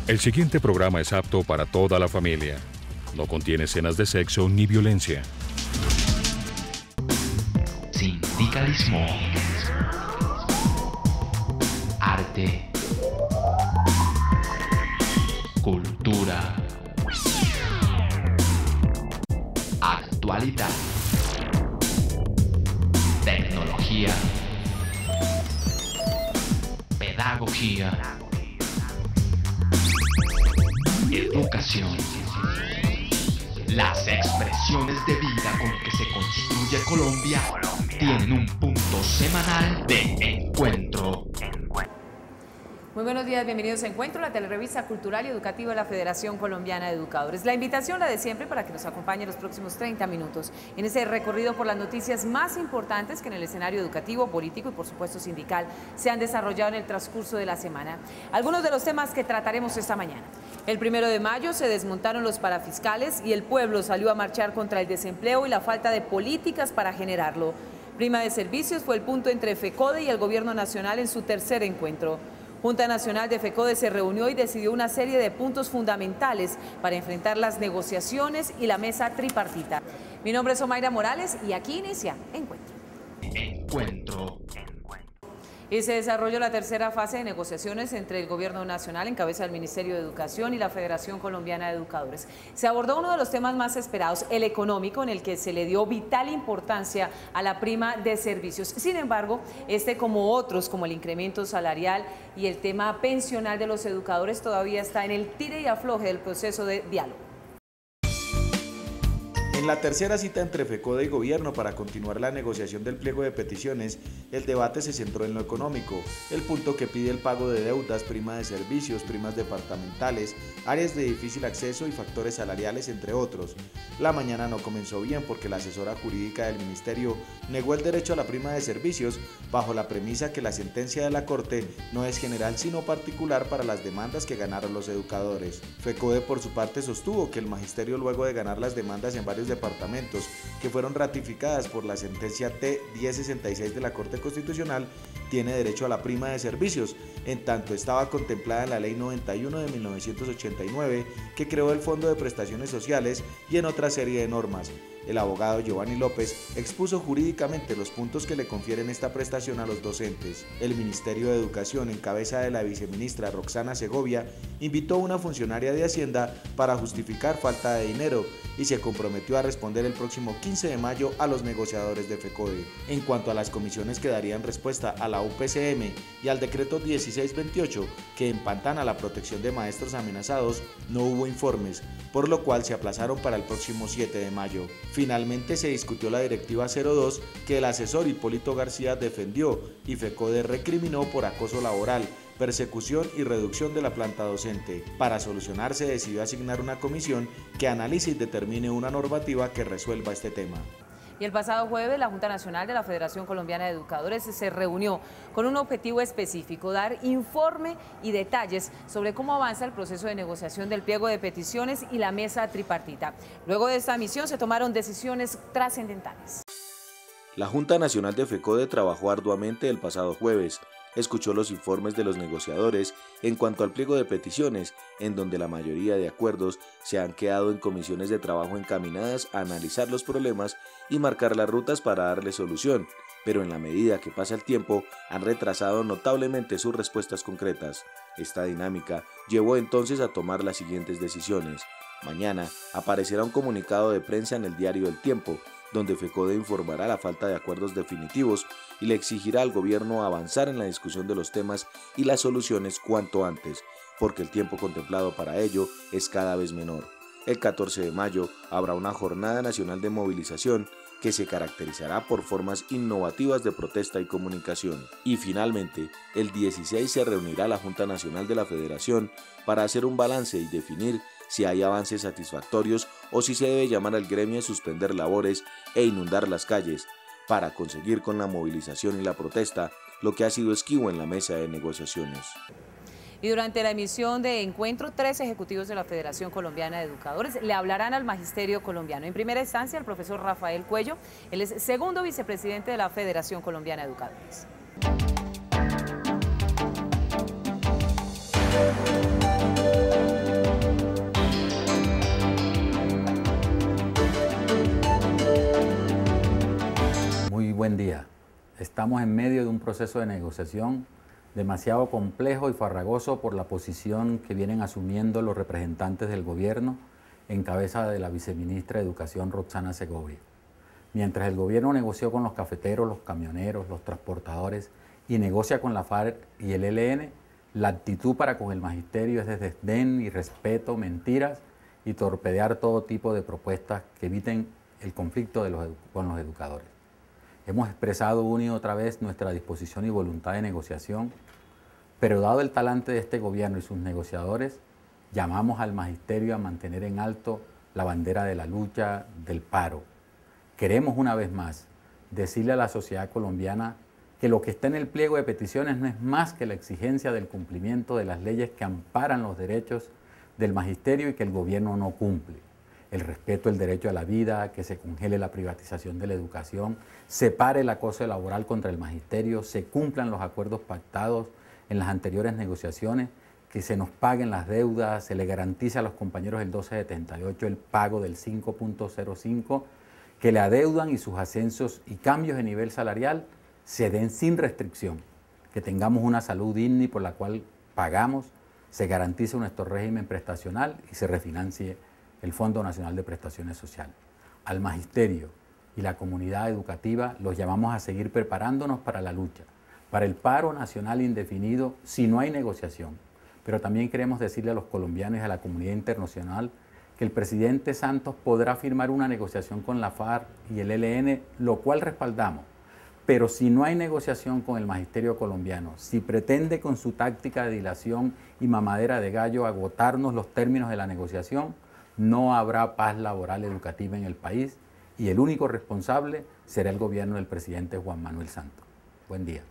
El siguiente programa es apto para toda la familia. No contiene escenas de sexo ni violencia. Sindicalismo. Arte. Cultura. Actualidad. Tecnología. Pedagogía. Educación. Las expresiones de vida con que se construye Colombia tienen un punto semanal de encuentro. Muy buenos días, bienvenidos a Encuentro, la telerevista cultural y educativa de la Federación Colombiana de Educadores. La invitación, la de siempre, para que nos acompañe los próximos 30 minutos en ese recorrido por las noticias más importantes que en el escenario educativo, político y por supuesto sindical se han desarrollado en el transcurso de la semana. Algunos de los temas que trataremos esta mañana. El 1 de mayo se desmontaron los parafiscales y el pueblo salió a marchar contra el desempleo y la falta de políticas para generarlo. Prima de servicios fue el punto entre FECODE y el Gobierno Nacional en su tercer encuentro. Junta Nacional de FECODE se reunió y decidió una serie de puntos fundamentales para enfrentar las negociaciones y la mesa tripartita. Mi nombre es Omaira Morales y aquí inicia Encuentro. Encuentro. Y se desarrolló la tercera fase de negociaciones entre el Gobierno Nacional, en cabeza del Ministerio de Educación, y la Federación Colombiana de Educadores. Se abordó uno de los temas más esperados, el económico, en el que se le dio vital importancia a la prima de servicios. Sin embargo, como otros, como el incremento salarial y el tema pensional de los educadores, todavía está en el tire y afloje del proceso de diálogo. En la tercera cita entre FECODE y Gobierno para continuar la negociación del pliego de peticiones, el debate se centró en lo económico, el punto que pide el pago de deudas, prima de servicios, primas departamentales, áreas de difícil acceso y factores salariales, entre otros. La mañana no comenzó bien porque la asesora jurídica del Ministerio negó el derecho a la prima de servicios bajo la premisa que la sentencia de la Corte no es general sino particular para las demandas que ganaron los educadores. FECODE por su parte sostuvo que el magisterio, luego de ganar las demandas en varios departamentos que fueron ratificadas por la sentencia T-1066 de la Corte Constitucional, tiene derecho a la prima de servicios, en tanto estaba contemplada en la Ley 91 de 1989 que creó el Fondo de Prestaciones Sociales y en otra serie de normas. El abogado Giovanni López expuso jurídicamente los puntos que le confieren esta prestación a los docentes. El Ministerio de Educación, en cabeza de la viceministra Roxana Segovia, invitó a una funcionaria de Hacienda para justificar falta de dinero y se comprometió a responder el próximo 15 de mayo a los negociadores de FECODE. En cuanto a las comisiones que darían respuesta a la UPCM y al decreto 1628 que empantana la protección de maestros amenazados, no hubo informes, por lo cual se aplazaron para el próximo 7 de mayo. Finalmente se discutió la Directiva 02 que el asesor Hipólito García defendió y FECODE recriminó por acoso laboral, persecución y reducción de la planta docente. Para solucionar se decidió asignar una comisión que analice y determine una normativa que resuelva este tema. Y el pasado jueves la Junta Nacional de la Federación Colombiana de Educadores se reunió con un objetivo específico: dar informe y detalles sobre cómo avanza el proceso de negociación del pliego de peticiones y la mesa tripartita. Luego de esta misión se tomaron decisiones trascendentales. La Junta Nacional de FECODE trabajó arduamente el pasado jueves. Escuchó los informes de los negociadores en cuanto al pliego de peticiones, en donde la mayoría de acuerdos se han quedado en comisiones de trabajo encaminadas a analizar los problemas y marcar las rutas para darle solución, pero en la medida que pasa el tiempo han retrasado notablemente sus respuestas concretas. Esta dinámica llevó entonces a tomar las siguientes decisiones. Mañana aparecerá un comunicado de prensa en el diario El Tiempo, donde FECODE informará la falta de acuerdos definitivos y le exigirá al gobierno avanzar en la discusión de los temas y las soluciones cuanto antes, porque el tiempo contemplado para ello es cada vez menor. El 14 de mayo habrá una jornada nacional de movilización que se caracterizará por formas innovativas de protesta y comunicación. Y finalmente, el 16 se reunirá la Junta Nacional de la Federación para hacer un balance y definir si hay avances satisfactorios o si se debe llamar al gremio a suspender labores e inundar las calles, para conseguir con la movilización y la protesta lo que ha sido esquivo en la mesa de negociaciones. Y durante la emisión de Encuentro, 3 ejecutivos de la Federación Colombiana de Educadores le hablarán al magisterio colombiano. En primera instancia, el profesor Rafael Cuello, él es segundo vicepresidente de la Federación Colombiana de Educadores. estamos en medio de un proceso de negociación demasiado complejo y farragoso por la posición que vienen asumiendo los representantes del gobierno en cabeza de la viceministra de Educación, Roxana Segovia. Mientras el gobierno negoció con los cafeteros, los camioneros, los transportadores y negocia con la FARC y el ELN, la actitud para con el magisterio es de desdén, irrespeto, mentiras y torpedear todo tipo de propuestas que eviten el conflicto con los educadores. Hemos expresado una y otra vez nuestra disposición y voluntad de negociación, pero dado el talante de este gobierno y sus negociadores, llamamos al magisterio a mantener en alto la bandera de la lucha, del paro. Queremos una vez más decirle a la sociedad colombiana que lo que está en el pliego de peticiones no es más que la exigencia del cumplimiento de las leyes que amparan los derechos del magisterio y que el gobierno no cumple. El respeto al derecho a la vida, que se congele la privatización de la educación, se pare el acoso laboral contra el magisterio, se cumplan los acuerdos pactados en las anteriores negociaciones, que se nos paguen las deudas, se le garantice a los compañeros del 1278 el pago del 5.05, que le adeudan y sus ascensos y cambios de nivel salarial se den sin restricción, que tengamos una salud digna y por la cual pagamos, se garantice nuestro régimen prestacional y se refinancie el Fondo Nacional de Prestaciones Sociales. Al magisterio y la comunidad educativa los llamamos a seguir preparándonos para la lucha, para el paro nacional indefinido si no hay negociación. Pero también queremos decirle a los colombianos y a la comunidad internacional que el presidente Santos podrá firmar una negociación con la FARC y el ELN, lo cual respaldamos. Pero si no hay negociación con el magisterio colombiano, si pretende con su táctica de dilación y mamadera de gallo agotarnos los términos de la negociación, no habrá paz laboral educativa en el país y el único responsable será el gobierno del presidente Juan Manuel Santos. Buen día.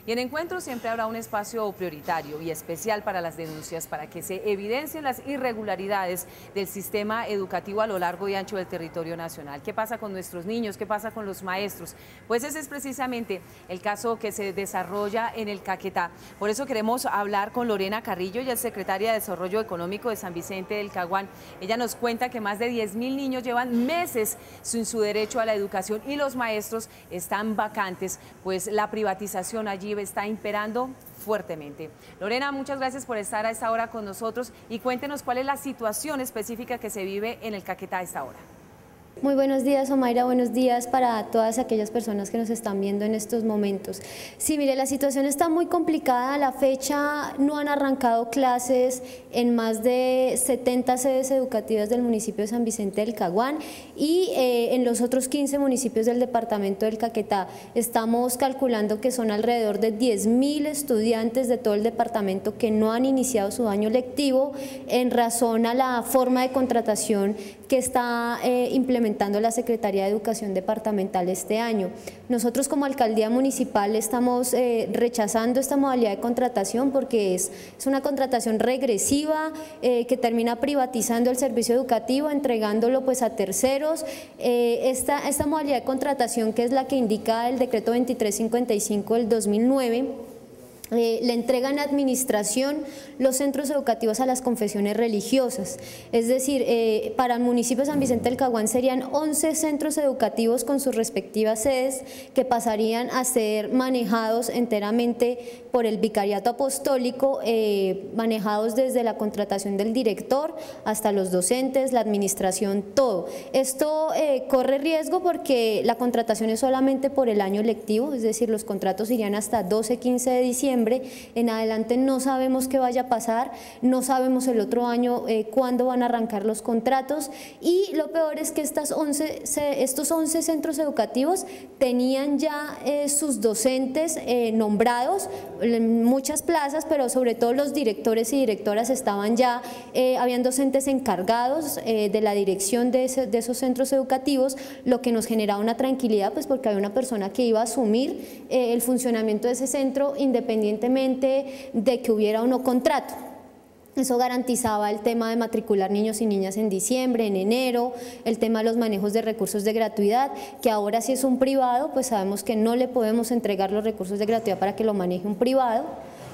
Y en Encuentros siempre habrá un espacio prioritario y especial para las denuncias, para que se evidencien las irregularidades del sistema educativo a lo largo y ancho del territorio nacional. ¿Qué pasa con nuestros niños? ¿Qué pasa con los maestros? Pues ese es precisamente el caso que se desarrolla en el Caquetá. Por eso queremos hablar con Lorena Carrillo, ella es secretaria de Desarrollo Económico de San Vicente del Caguán. Ella nos cuenta que más de 10.000 niños llevan meses sin su derecho a la educación y los maestros están vacantes, pues la privatización allí está imperando fuertemente. Lorena, muchas gracias por estar a esta hora con nosotros y cuéntenos cuál es la situación específica que se vive en el Caquetá a esta hora. Muy buenos días, Omaira, buenos días para todas aquellas personas que nos están viendo en estos momentos. Sí, mire, la situación está muy complicada, a la fecha no han arrancado clases en más de 70 sedes educativas del municipio de San Vicente del Caguán y en los otros 15 municipios del departamento del Caquetá. Estamos calculando que son alrededor de 10.000 estudiantes de todo el departamento que no han iniciado su año lectivo en razón a la forma de contratación que está implementando la Secretaría de Educación Departamental este año. Nosotros como Alcaldía Municipal estamos rechazando esta modalidad de contratación porque es una contratación regresiva que termina privatizando el servicio educativo, entregándolo pues a terceros. Esta modalidad de contratación, que es la que indica el decreto 2355 del 2009, le entregan administración los centros educativos a las confesiones religiosas, es decir, para el municipio de San Vicente del Caguán serían 11 centros educativos con sus respectivas sedes que pasarían a ser manejados enteramente por el vicariato apostólico, manejados desde la contratación del director hasta los docentes, la administración, todo. Esto corre riesgo porque la contratación es solamente por el año lectivo, es decir, los contratos irían hasta 12-15 de diciembre, en adelante no sabemos qué vaya a pasar, no sabemos el otro año cuándo van a arrancar los contratos y lo peor es que estos 11 centros educativos tenían ya sus docentes nombrados en muchas plazas, pero sobre todo los directores y directoras estaban ya, habían docentes encargados de la dirección de esos centros educativos, lo que nos generaba una tranquilidad pues porque había una persona que iba a asumir el funcionamiento de ese centro independientemente de que hubiera o no contrato. Eso garantizaba el tema de matricular niños y niñas en diciembre, en enero, el tema de los manejos de recursos de gratuidad, que ahora si es un privado, pues sabemos que no le podemos entregar los recursos de gratuidad para que lo maneje un privado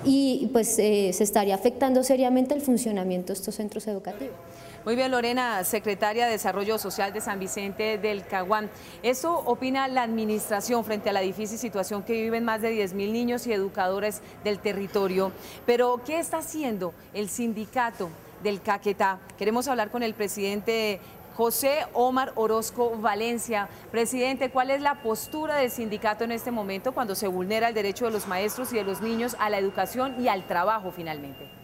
y pues se estaría afectando seriamente el funcionamiento de estos centros educativos. Muy bien, Lorena, secretaria de Desarrollo Social de San Vicente del Caguán. ¿Esto opina la administración frente a la difícil situación que viven más de 10.000 niños y educadores del territorio? Pero, ¿qué está haciendo el sindicato del Caquetá? Queremos hablar con el presidente José Omar Orozco Valencia. Presidente, ¿cuál es la postura del sindicato en este momento cuando se vulnera el derecho de los maestros y de los niños a la educación y al trabajo finalmente?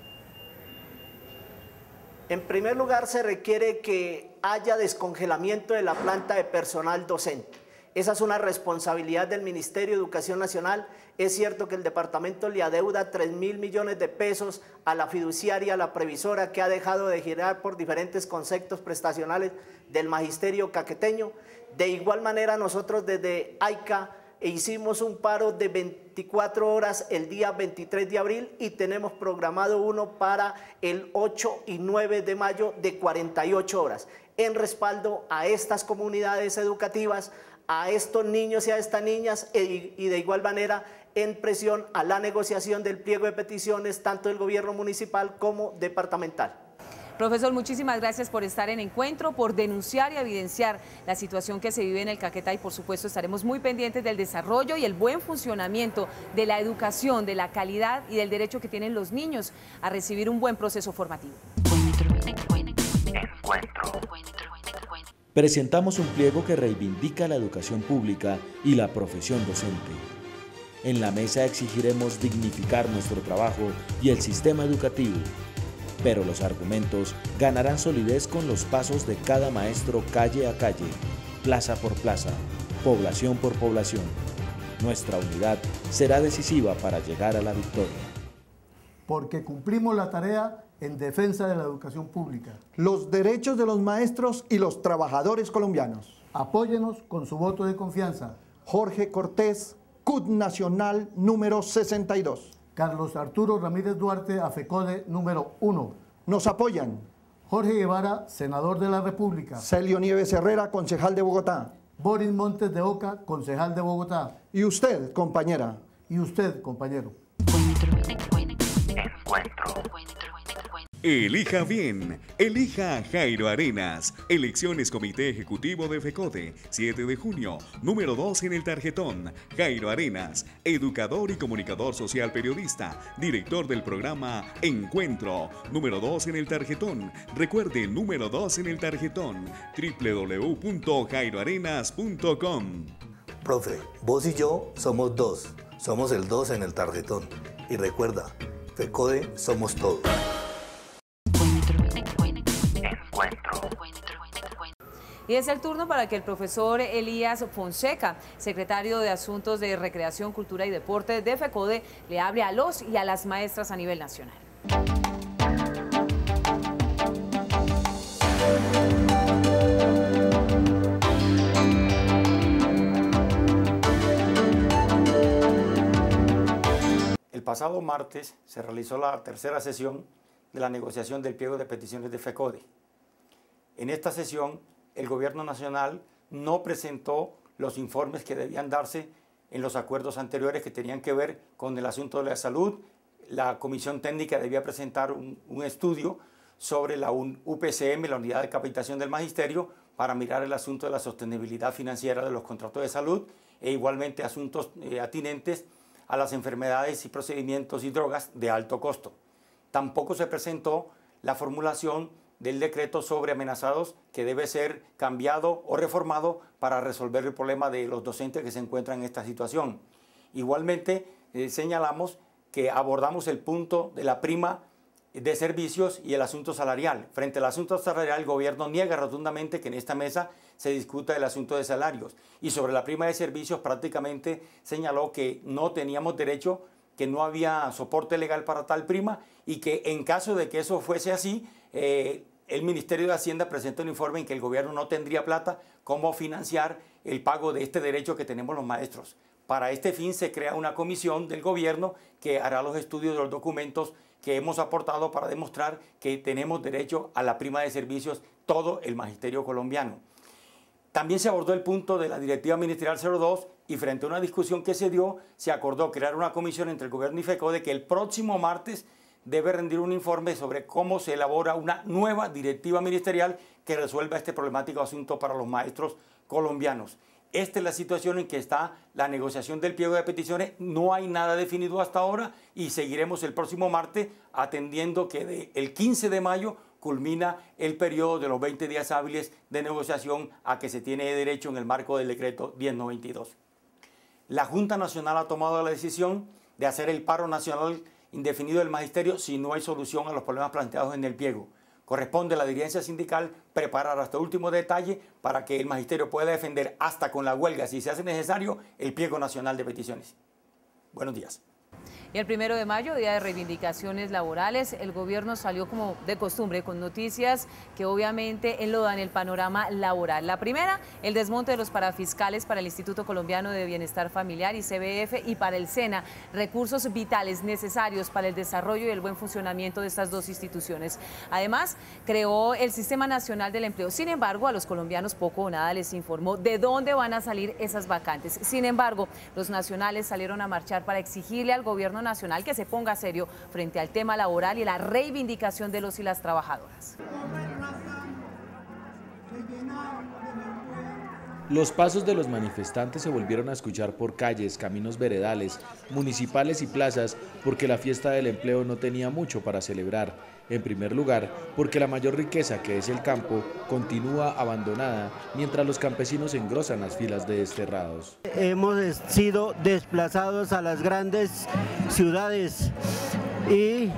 En primer lugar, se requiere que haya descongelamiento de la planta de personal docente. Esa es una responsabilidad del Ministerio de Educación Nacional. Es cierto que el departamento le adeuda 3.000 millones de pesos a la fiduciaria, a la previsora, que ha dejado de girar por diferentes conceptos prestacionales del magisterio caqueteño. De igual manera, nosotros desde AICA hicimos un paro de 24 horas el día 23 de abril y tenemos programado uno para el 8 y 9 de mayo de 48 horas, en respaldo a estas comunidades educativas, a estos niños y a estas niñas, y de igual manera en presión a la negociación del pliego de peticiones tanto del gobierno municipal como departamental. Profesor, muchísimas gracias por estar en Encuentro, por denunciar y evidenciar la situación que se vive en el Caquetá, y por supuesto estaremos muy pendientes del desarrollo y el buen funcionamiento de la educación, de la calidad y del derecho que tienen los niños a recibir un buen proceso formativo. Presentamos un pliego que reivindica la educación pública y la profesión docente. En la mesa exigiremos dignificar nuestro trabajo y el sistema educativo, pero los argumentos ganarán solidez con los pasos de cada maestro calle a calle, plaza por plaza, población por población. Nuestra unidad será decisiva para llegar a la victoria. Porque cumplimos la tarea en defensa de la educación pública. Los derechos de los maestros y los trabajadores colombianos. Apóyenos con su voto de confianza. Jorge Cortés, CUT Nacional número 62. Carlos Arturo Ramírez Duarte, AFECODE número 1. Nos apoyan Jorge Guevara, senador de la República. Celio Nieves Herrera, concejal de Bogotá. Boris Montes de Oca, concejal de Bogotá. Y usted, compañera. Y usted, compañero. Elija bien, elija a Jairo Arenas. Elecciones Comité Ejecutivo de FECODE, 7 de junio, número 2 en el tarjetón. Jairo Arenas, educador y comunicador social periodista, director del programa Encuentro, número 2 en el tarjetón. Recuerde, número 2 en el tarjetón, www.jairoarenas.com. Profe, vos y yo somos dos, somos el 2 en el tarjetón. Y recuerda, FECODE somos todos. Y es el turno para que el profesor Elías Fonseca, secretario de Asuntos de Recreación, Cultura y Deporte de FECODE, le hable a los y a las maestras a nivel nacional. El pasado martes se realizó la tercera sesión de la negociación del pliego de peticiones de FECODE. En esta sesión, el Gobierno Nacional no presentó los informes que debían darse en los acuerdos anteriores que tenían que ver con el asunto de la salud. La Comisión Técnica debía presentar un estudio sobre la UPCM, la Unidad de Capacitación del Magisterio, para mirar el asunto de la sostenibilidad financiera de los contratos de salud e igualmente asuntos atinentes a las enfermedades y procedimientos y drogas de alto costo. Tampoco se presentó la formulación del decreto sobre amenazados, que debe ser cambiado o reformado para resolver el problema de los docentes que se encuentran en esta situación. Igualmente señalamos que abordamos el punto de la prima de servicios y el asunto salarial. Frente al asunto salarial, el gobierno niega rotundamente que en esta mesa se discuta el asunto de salarios, y sobre la prima de servicios prácticamente señaló que no teníamos derecho, que no había soporte legal para tal prima, y que en caso de que eso fuese así, el Ministerio de Hacienda presenta un informe en que el gobierno no tendría plata cómo financiar el pago de este derecho que tenemos los maestros. Para este fin se crea una comisión del gobierno que hará los estudios de los documentos que hemos aportado para demostrar que tenemos derecho a la prima de servicios todo el magisterio colombiano. También se abordó el punto de la Directiva Ministerial 02, y frente a una discusión que se dio, se acordó crear una comisión entre el gobierno y FECODE que el próximo martes debe rendir un informe sobre cómo se elabora una nueva directiva ministerial que resuelva este problemático asunto para los maestros colombianos. Esta es la situación en que está la negociación del pliego de peticiones. No hay nada definido hasta ahora y seguiremos el próximo martes atendiendo que el 15 de mayo culmina el periodo de los 20 días hábiles de negociación a que se tiene derecho en el marco del decreto 1092. La Junta Nacional ha tomado la decisión de hacer el paro nacional indefinido del magisterio si no hay solución a los problemas planteados en el pliego. Corresponde a la dirigencia sindical preparar hasta último detalle para que el magisterio pueda defender hasta con la huelga, si se hace necesario, el pliego nacional de peticiones. Buenos días. Y el 1 de mayo, día de reivindicaciones laborales, el gobierno salió como de costumbre con noticias que obviamente enlodan el panorama laboral. La primera, el desmonte de los parafiscales para el Instituto Colombiano de Bienestar Familiar, ICBF, y para el SENA, recursos vitales necesarios para el desarrollo y el buen funcionamiento de estas dos instituciones. Además, creó el Sistema Nacional del Empleo. Sin embargo, a los colombianos poco o nada les informó de dónde van a salir esas vacantes. Sin embargo, los nacionales salieron a marchar para exigirle al gobierno nacional que se ponga serio frente al tema laboral y la reivindicación de los y las trabajadoras. Los pasos de los manifestantes se volvieron a escuchar por calles, caminos veredales, municipales y plazas porque la fiesta del empleo no tenía mucho para celebrar. En primer lugar, porque la mayor riqueza, que es el campo, continúa abandonada mientras los campesinos engrosan las filas de desterrados. Hemos sido desplazados a las grandes ciudades y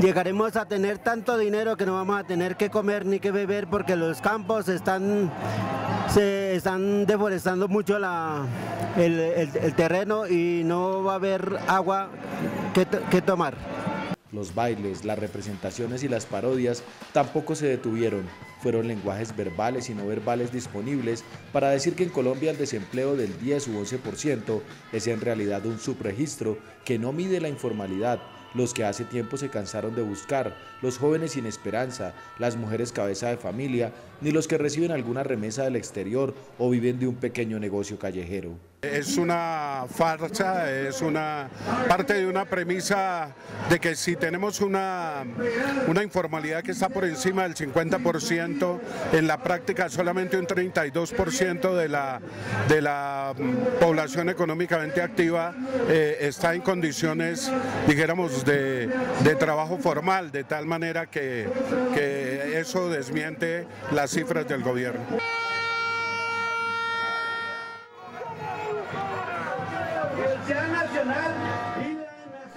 llegaremos a tener tanto dinero que no vamos a tener que comer ni que beber porque los campos se están deforestando mucho el terreno y no va a haber agua que tomar. Los bailes, las representaciones y las parodias tampoco se detuvieron. Fueron lenguajes verbales y no verbales disponibles para decir que en Colombia el desempleo del 10 u 11% es en realidad un subregistro que no mide la informalidad, los que hace tiempo se cansaron de buscar, los jóvenes sin esperanza, las mujeres cabeza de familia, ni los que reciben alguna remesa del exterior o viven de un pequeño negocio callejero. Es una farsa, es una parte de una premisa de que si tenemos una informalidad que está por encima del 50%, en la práctica solamente un 32% de la población económicamente activa está en condiciones, dijéramos, de trabajo formal, de tal manera que eso desmiente las cifras del gobierno.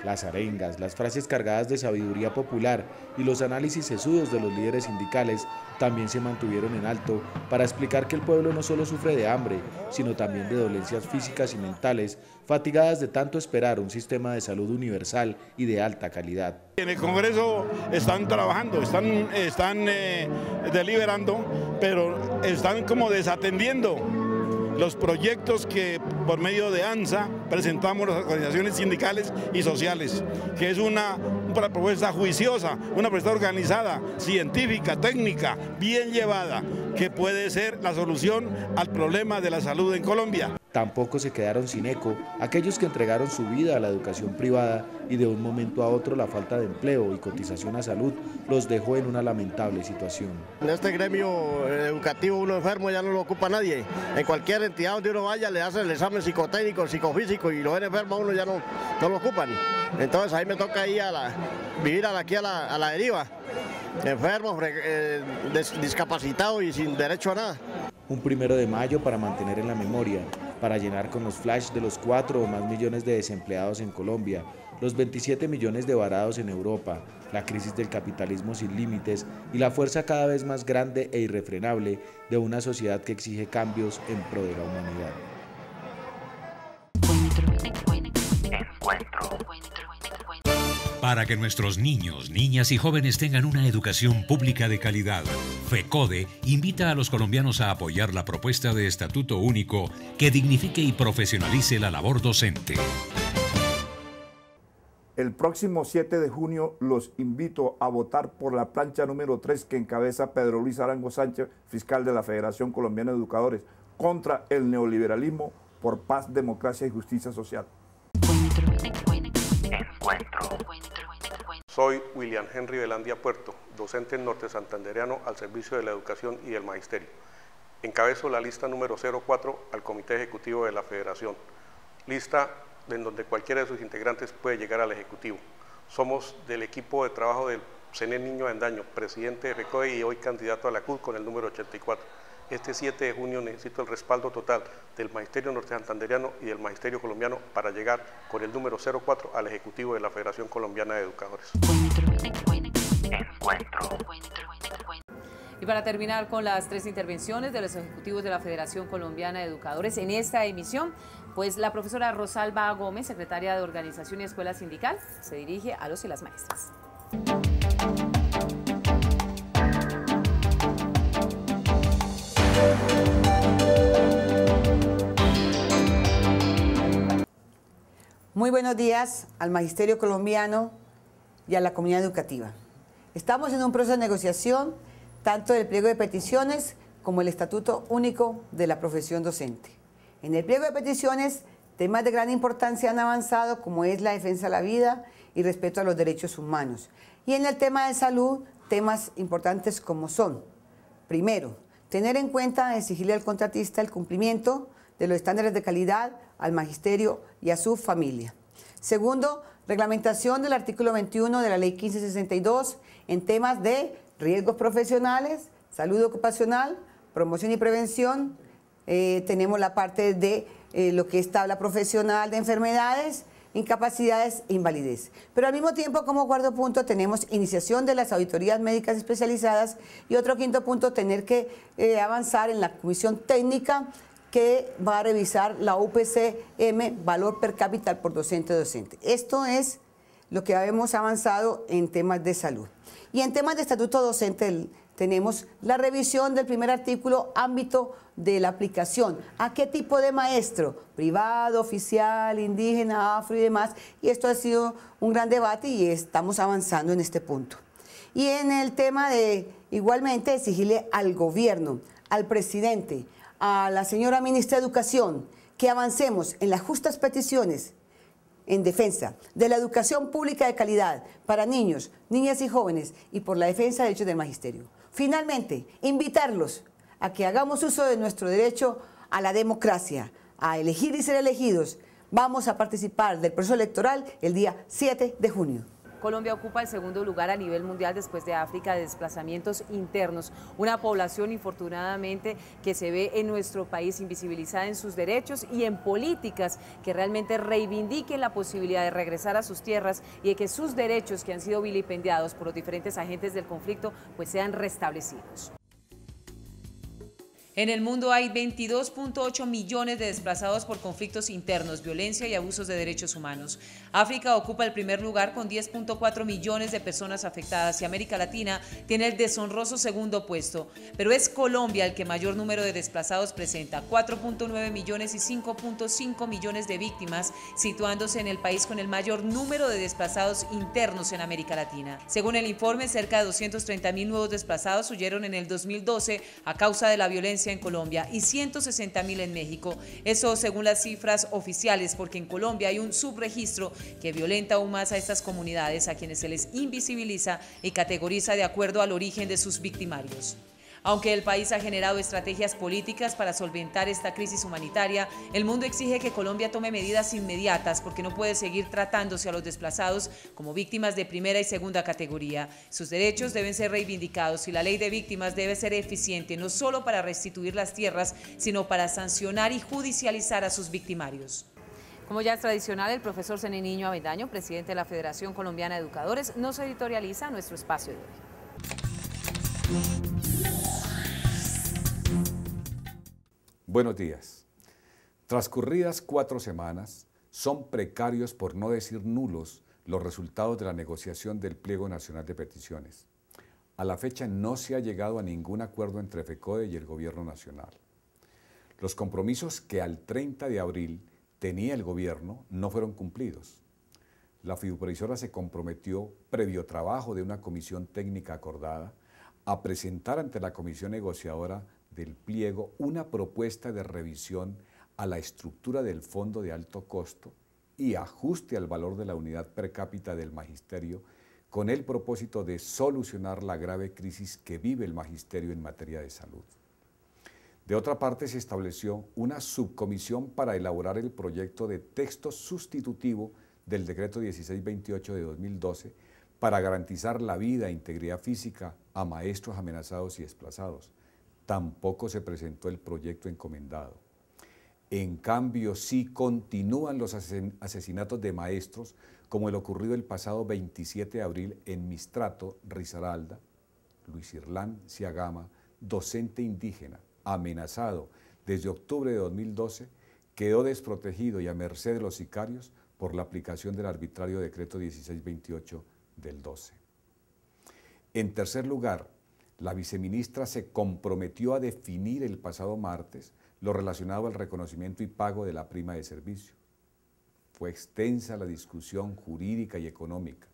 Las arengas, las frases cargadas de sabiduría popular y los análisis sesudos de los líderes sindicales también se mantuvieron en alto para explicar que el pueblo no solo sufre de hambre, sino también de dolencias físicas y mentales, fatigadas de tanto esperar un sistema de salud universal y de alta calidad. En el Congreso están trabajando, están deliberando, pero están como desatendiendo los proyectos que por medio de ANSA presentamos las organizaciones sindicales y sociales, que es una propuesta juiciosa, una propuesta organizada, científica, técnica, bien llevada, que puede ser la solución al problema de la salud en Colombia. Tampoco se quedaron sin eco aquellos que entregaron su vida a la educación privada y de un momento a otro la falta de empleo y cotización a salud los dejó en una lamentable situación. En este gremio educativo uno enfermo ya no lo ocupa nadie. En cualquier entidad donde uno vaya le hacen el examen psicotécnico, psicofísico y lo ven enfermo a uno ya no lo ocupan. Entonces ahí me toca ir vivir aquí a la deriva. Enfermo, discapacitado y sin derecho a nada. Un 1 de mayo para mantener en la memoria, para llenar con los flash de los 4 o más millones de desempleados en Colombia, los 27 millones de varados en Europa, la crisis del capitalismo sin límites y la fuerza cada vez más grande e irrefrenable de una sociedad que exige cambios en pro de la humanidad. Para que nuestros niños, niñas y jóvenes tengan una educación pública de calidad, FECODE invita a los colombianos a apoyar la propuesta de estatuto único que dignifique y profesionalice la labor docente. El próximo 7 de junio los invito a votar por la plancha número 3 que encabeza Pedro Luis Arango Sánchez, fiscal de la Federación Colombiana de Educadores, contra el neoliberalismo por paz, democracia y justicia social. Soy William Henry Velandia Puerto, docente norte santandereano al servicio de la educación y del magisterio. Encabezo la lista número 04 al Comité Ejecutivo de la Federación, lista en donde cualquiera de sus integrantes puede llegar al Ejecutivo. Somos del equipo de trabajo del Cené Niño Avendaño, presidente de FECODE y hoy candidato a la CUT con el número 84. Este 7 de junio necesito el respaldo total del Magisterio Norte Santandereano y del Magisterio Colombiano para llegar con el número 04 al Ejecutivo de la Federación Colombiana de Educadores. Y para terminar con las 3 intervenciones de los ejecutivos de la Federación Colombiana de Educadores en esta emisión, pues la profesora Rosalba Gómez, secretaria de Organización y Escuela Sindical, se dirige a los y las maestras. Muy buenos días al Magisterio Colombiano y a la comunidad educativa. Estamos en un proceso de negociación tanto del pliego de peticiones como el Estatuto Único de la Profesión Docente. En el pliego de peticiones, temas de gran importancia han avanzado como es la defensa de la vida y respeto a los derechos humanos. Y en el tema de salud, temas importantes como son, primero, tener en cuenta, exigirle al contratista el cumplimiento de los estándares de calidad al magisterio y a su familia. Segundo, reglamentación del artículo 21 de la Ley 1562 en temas de riesgos profesionales, salud ocupacional, promoción y prevención. Tenemos la parte de lo que es tabla profesional de enfermedades, incapacidades e invalidez. Pero al mismo tiempo, como cuarto punto, tenemos iniciación de las auditorías médicas especializadas y otro quinto punto, tener que avanzar en la comisión técnica que va a revisar la UPCM, valor per cápita por docente. Esto es lo que hemos avanzado en temas de salud. Y en temas de estatuto docente tenemos la revisión del primer artículo, ámbito de la aplicación. ¿A qué tipo de maestro? Privado, oficial, indígena, afro y demás. Y esto ha sido un gran debate y estamos avanzando en este punto. Y en el tema de, igualmente, exigirle al gobierno, al presidente, a la señora ministra de Educación, que avancemos en las justas peticiones en defensa de la educación pública de calidad para niños, niñas y jóvenes y por la defensa de derechos del magisterio. Finalmente, invitarlos a que hagamos uso de nuestro derecho a la democracia, a elegir y ser elegidos. Vamos a participar del proceso electoral el día 7 de junio. Colombia ocupa el segundo lugar a nivel mundial después de África de desplazamientos internos, una población infortunadamente que se ve en nuestro país invisibilizada en sus derechos y en políticas que realmente reivindiquen la posibilidad de regresar a sus tierras y de que sus derechos que han sido vilipendiados por los diferentes agentes del conflicto pues sean restablecidos. En el mundo hay 22.8 millones de desplazados por conflictos internos, violencia y abusos de derechos humanos. África ocupa el primer lugar con 10.4 millones de personas afectadas y América Latina tiene el deshonroso segundo puesto. Pero es Colombia el que mayor número de desplazados presenta, 4.9 millones y 5.5 millones de víctimas, situándose en el país con el mayor número de desplazados internos en América Latina. Según el informe, cerca de 230.000 nuevos desplazados huyeron en el 2012 a causa de la violencia en Colombia y 160.000 en México. Eso según las cifras oficiales, porque en Colombia hay un subregistro que violenta aún más a estas comunidades, a quienes se les invisibiliza y categoriza de acuerdo al origen de sus victimarios. Aunque el país ha generado estrategias políticas para solventar esta crisis humanitaria, el mundo exige que Colombia tome medidas inmediatas porque no puede seguir tratándose a los desplazados como víctimas de primera y segunda categoría. Sus derechos deben ser reivindicados y la ley de víctimas debe ser eficiente, no solo para restituir las tierras, sino para sancionar y judicializar a sus victimarios. Como ya es tradicional, el profesor Cené Niño Avendaño, presidente de la Federación Colombiana de Educadores, nos editorializa nuestro espacio de hoy. Buenos días. Transcurridas 4 semanas, son precarios, por no decir nulos, los resultados de la negociación del Pliego Nacional de Peticiones. A la fecha no se ha llegado a ningún acuerdo entre FECODE y el Gobierno Nacional. Los compromisos que al 30 de abril tenía el Gobierno no fueron cumplidos. La fiduciaria se comprometió, previo trabajo de una comisión técnica acordada, a presentar ante la comisión negociadora del pliego una propuesta de revisión a la estructura del fondo de alto costo y ajuste al valor de la unidad per cápita del magisterio con el propósito de solucionar la grave crisis que vive el magisterio en materia de salud. De otra parte, se estableció una subcomisión para elaborar el proyecto de texto sustitutivo del decreto 1628 de 2012 para garantizar la vida e integridad física a maestros amenazados y desplazados. Tampoco se presentó el proyecto encomendado. En cambio, sí continúan los asesinatos de maestros, como el ocurrido el pasado 27 de abril en Mistrato, Risaralda. Luis Irlán Ciagama, docente indígena, amenazado desde octubre de 2012, quedó desprotegido y a merced de los sicarios por la aplicación del arbitrario decreto 1628 del 12. En tercer lugar, la viceministra se comprometió a definir el pasado martes lo relacionado al reconocimiento y pago de la prima de servicio. Fue extensa la discusión jurídica y económica.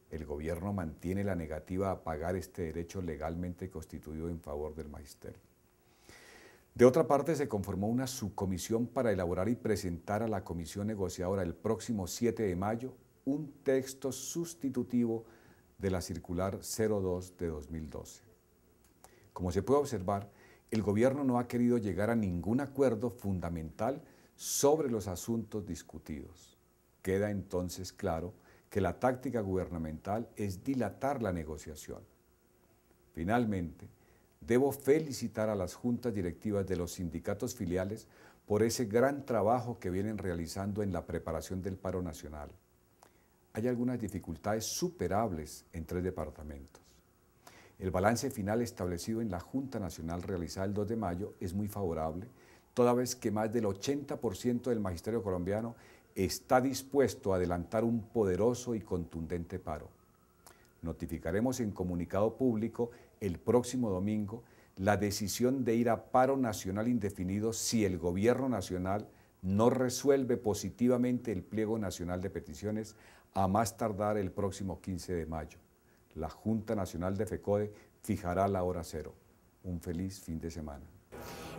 El gobierno mantiene la negativa a pagar este derecho legalmente constituido en favor del magisterio. De otra parte, se conformó una subcomisión para elaborar y presentar a la comisión negociadora el próximo 7 de mayo un texto sustitutivo de la circular 02 de 2012. Como se puede observar, el gobierno no ha querido llegar a ningún acuerdo fundamental sobre los asuntos discutidos. Queda entonces claro que la táctica gubernamental es dilatar la negociación. Finalmente, debo felicitar a las juntas directivas de los sindicatos filiales por ese gran trabajo que vienen realizando en la preparación del paro nacional. Hay algunas dificultades superables en 3 departamentos. El balance final establecido en la Junta Nacional realizada el 2 de mayo es muy favorable, toda vez que más del 80% del magisterio colombiano está dispuesto a adelantar un poderoso y contundente paro. Notificaremos en comunicado público el próximo domingo la decisión de ir a paro nacional indefinido si el gobierno nacional no resuelve positivamente el pliego nacional de peticiones a más tardar el próximo 15 de mayo. La Junta Nacional de FECODE fijará la hora cero. Un feliz fin de semana.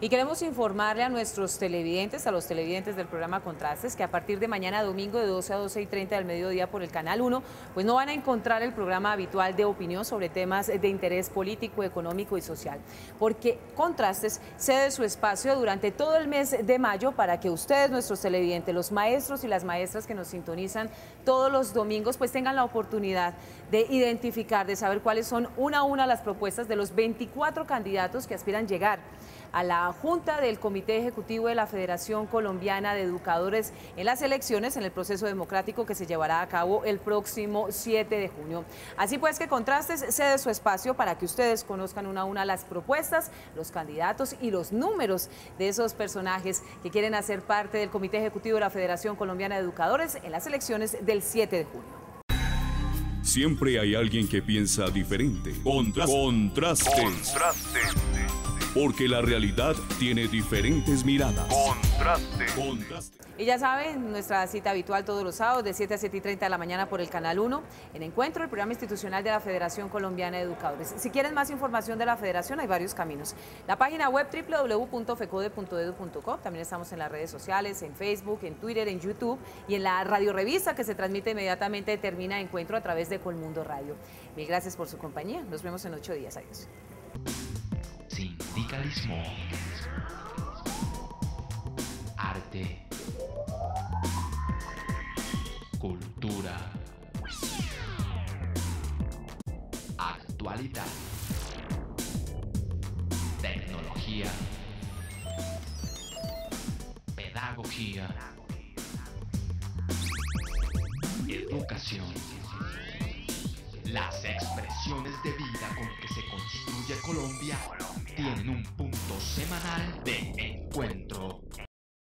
Y queremos informarle a nuestros televidentes, a los televidentes del programa Contrastes, que a partir de mañana domingo de 12 a 12:30 del mediodía por el Canal 1, pues no van a encontrar el programa habitual de opinión sobre temas de interés político, económico y social, porque Contrastes cede su espacio durante todo el mes de mayo para que ustedes, nuestros televidentes, los maestros y las maestras que nos sintonizan todos los domingos, pues tengan la oportunidad de identificar, de saber cuáles son una a una las propuestas de los 24 candidatos que aspiran llegar a la Junta del Comité Ejecutivo de la Federación Colombiana de Educadores en las elecciones en el proceso democrático que se llevará a cabo el próximo 7 de junio. Así pues que Contrastes cede su espacio para que ustedes conozcan una a una las propuestas, los candidatos y los números de esos personajes que quieren hacer parte del Comité Ejecutivo de la Federación Colombiana de Educadores en las elecciones del 7 de junio. Siempre hay alguien que piensa diferente. Contrastes. Porque la realidad tiene diferentes miradas. Contraste. Y ya saben, nuestra cita habitual todos los sábados de 7 a 7:30 de la mañana por el Canal 1, en Encuentro, el programa institucional de la Federación Colombiana de Educadores. Si quieren más información de la Federación, hay varios caminos. La página web www.fecode.edu.co, también estamos en las redes sociales, en Facebook, en Twitter, en YouTube y en la radiorevista que se transmite inmediatamente termina Encuentro a través de Colmundo Radio. Mil gracias por su compañía. Nos vemos en 8 días. Adiós. Sindicalismo, arte, cultura, actualidad, tecnología, pedagogía, educación. Las expresiones de vida con que se construye Colombia tienen un punto semanal de encuentro.